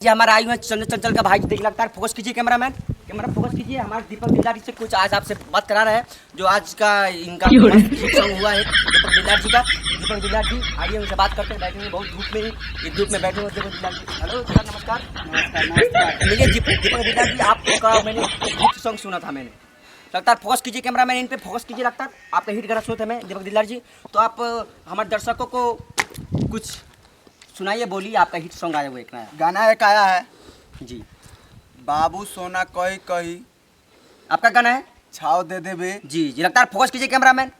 जी हमारा आई हुए चंचल चंचल का भाई देख लगता है। फोकस कीजिए कैमरामैन, कैमरा फोकस कीजिए। हमारे दीपक दिलदार जी से कुछ आज आपसे बात करा रहे हैं जो आज का इनका हिट सॉन्ग हुआ है दीपक दिलदार जी का। दीपक दिलदार जी आइए उनसे बात करते हैं। बैठे हैं बहुत धूप में, इस धूप में बैठे हुए दीपक दिलदार जी। हेलो सर, नमस्कार। नमस्कार नमस्कार। मिलिए दीपक दिलदार जी, आपका मैंने हिट सॉन्ग सुना था मैंने। लगता है फोकस कीजिए कैमरामैन, इन पे फोकस कीजिए। लगता है आपका हिट गाना सुने थे मैं दीपक दिलदार जी। तो आप हमारे दर्शकों को कुछ सुनाइए, बोलिए आपका हिट सॉन्ग आया हुआ एक नया गाना एक आया है जी। बाबू सोना कही कही आपका गाना है छाव दे देबे। जी जी। लगता है फोकस कीजिए कैमरामैन।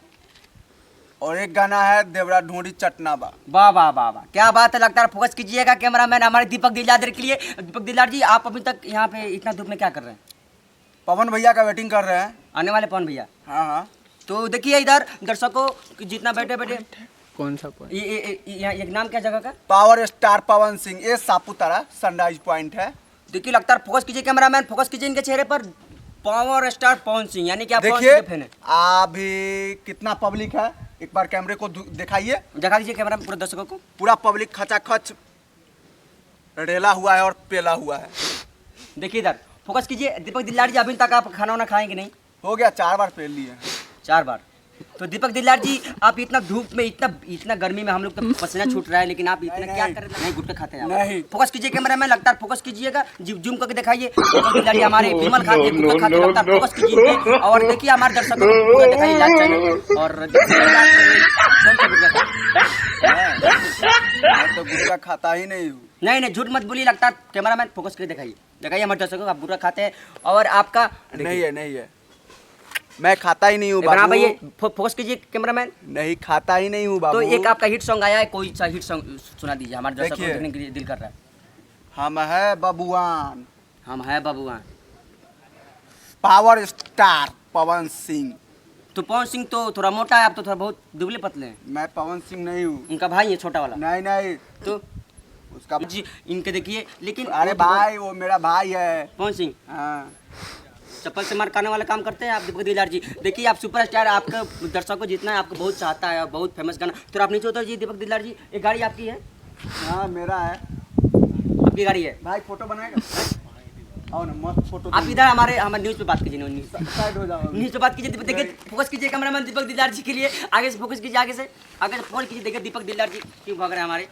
और एक गाना है देवरा ढूंढी चटनाबा। वाह वाह वाह वाह, क्या बात है। लगता है फोकस कीजिएगा कैमरामैन हमारे दीपक दिलदार के लिए। दीपक दिलदार जी, आप अभी तक यहाँ पे इतना धूप में क्या कर रहे हैं? पवन भैया का वेटिंग कर रहे हैं। आने वाले पवन भैया। हाँ हाँ। तो देखिए इधर दर्शकों जितना बैठे बैठे कौन सा पॉइंट? ये नाम क्या जगह का? पावर स्टार पवन सिंह, ये सापुतारा सनराइज पॉइंट है। देखिए लगता है फोकस कीजिए कैमरामैन, फोकस कीजिए इनके चेहरे पर। पावर स्टार पवन सिंह, यानी कि आप पवन सिंह देखिए के फैन हैं। अभी कितना पब्लिक है, एक बार कैमरे को दिखाइए। दिखा दीजिए कैमरा में पूरे दर्शकों को। पूरा पब्लिक खचाखच रेला हुआ है और पेला हुआ है। देखिए इधर फोकस कीजिए। दीपक दिलदार जी, अभी तक आप खाना वाना खाएंगे नहीं? हो गया 4 बार पेल लिए। 4 बार। तो दीपक दिलदार जी, आप इतना धूप में इतना गर्मी में हम लोग का पसीना छूट रहा है, लेकिन आप इतना नहीं, क्या नहीं। कर रहे हैं? नहीं, गुटखा खाते हैं आप। नहीं। फोकस कीजिए कैमरा में, लगता है फोकस कीजिएगा। जूम करके दिखाइए। दीपक दिलदार जी हमारे विमल खाते हैं, गुटखा खाते हैं। लगता है फोकस कीजिए इन पे। और देखिए हमारे दर्शकों को पूरा दिखाइए लाइव चैनल। और देखिए कौन सा गुटखा खाते हैं? मैं तो गुटखा खाता ही नहीं हूँ। नहीं नहीं, झूठ मत बोलिए। लगता है कैमरामैन फोकस करके दिखाइए, दिखाइए हमारे दर्शकों को आप बुरा खाते हैं। और आपका नहीं है, नहीं है, मैं खाता ही नहीं हूँ बना बाबू। भैया, फोकस कीजिए कैमरामैन। नहीं खाता ही नहीं हूँ बाबू। तो एक आपका हिट सॉन्ग आया है, कोई सा हिट सॉन्ग सुना दीजिए, हमारे दर्शकों को देखिए। देखने के लिए दिल कर रहा है। हम है बबुआन, हम है बबुआ। Power star Pawan Singh. तो पवन सिंह तो थोड़ा मोटा है, आप तो थोड़ा बहुत दुबले पतले हैं। मैं पवन सिंह नहीं हूँ। उनका भाई है छोटा वाला। नहीं नहीं, तो उसका जी इनके देखिए, लेकिन अरे वो तो भाई वो मेरा भाई है। पवन सिंह हाँ। चप्पल से मार खाने वाला काम करते हैं आप दीपक दिलदार जी। देखिए आप सुपरस्टार, आपके दर्शकों जितना है आपको बहुत चाहता है, बहुत फेमस गाना। तो आप नीचे उतर जी दीपक दिलदार जी। एक गाड़ी आपकी है? हाँ मेरा है। आपकी गाड़ी है? भाई फोटो बनाएगा? आओ ना, मस्त फोटो। आप इधर हमारे न्यूज़ पे बात कीजिए। न्यूज़ साइड हो जाओ। न्यूज़ पे बात कीजिए। देखिए फोकस कीजिए कैमरामैन दीपक दिलदार जी के लिए। आगे से फोकस कीजिए, आगे से फोन कीजिए। देखिए दीपक दिलदार जी क्यों भाग रहे हैं हमारे।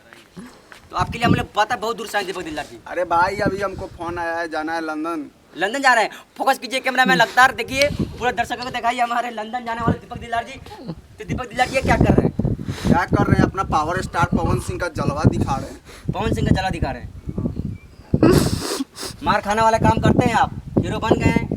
तो आपके लिए हम लोग पता है बहुत दूर से आए दीपक दिलदार जी। अरे भाई अभी हमको फोन आया है, जाना है लंदन। लंदन जा रहे हैं। फोकस कीजिए कैमरामैन लगता है। देखिए पूरा दर्शकों को दिखाइए हमारे लंदन जाने वाले दीपक दिलदार जी। तो दीपक दिलदार जी ये क्या कर रहे हैं? क्या कर रहे हैं? अपना पावर स्टार पवन सिंह का जलवा दिखा रहे हैं। पवन सिंह का जला दिखा रहे हैं। मार खाने वाला काम करते हैं आप, हीरो बन गए हैं।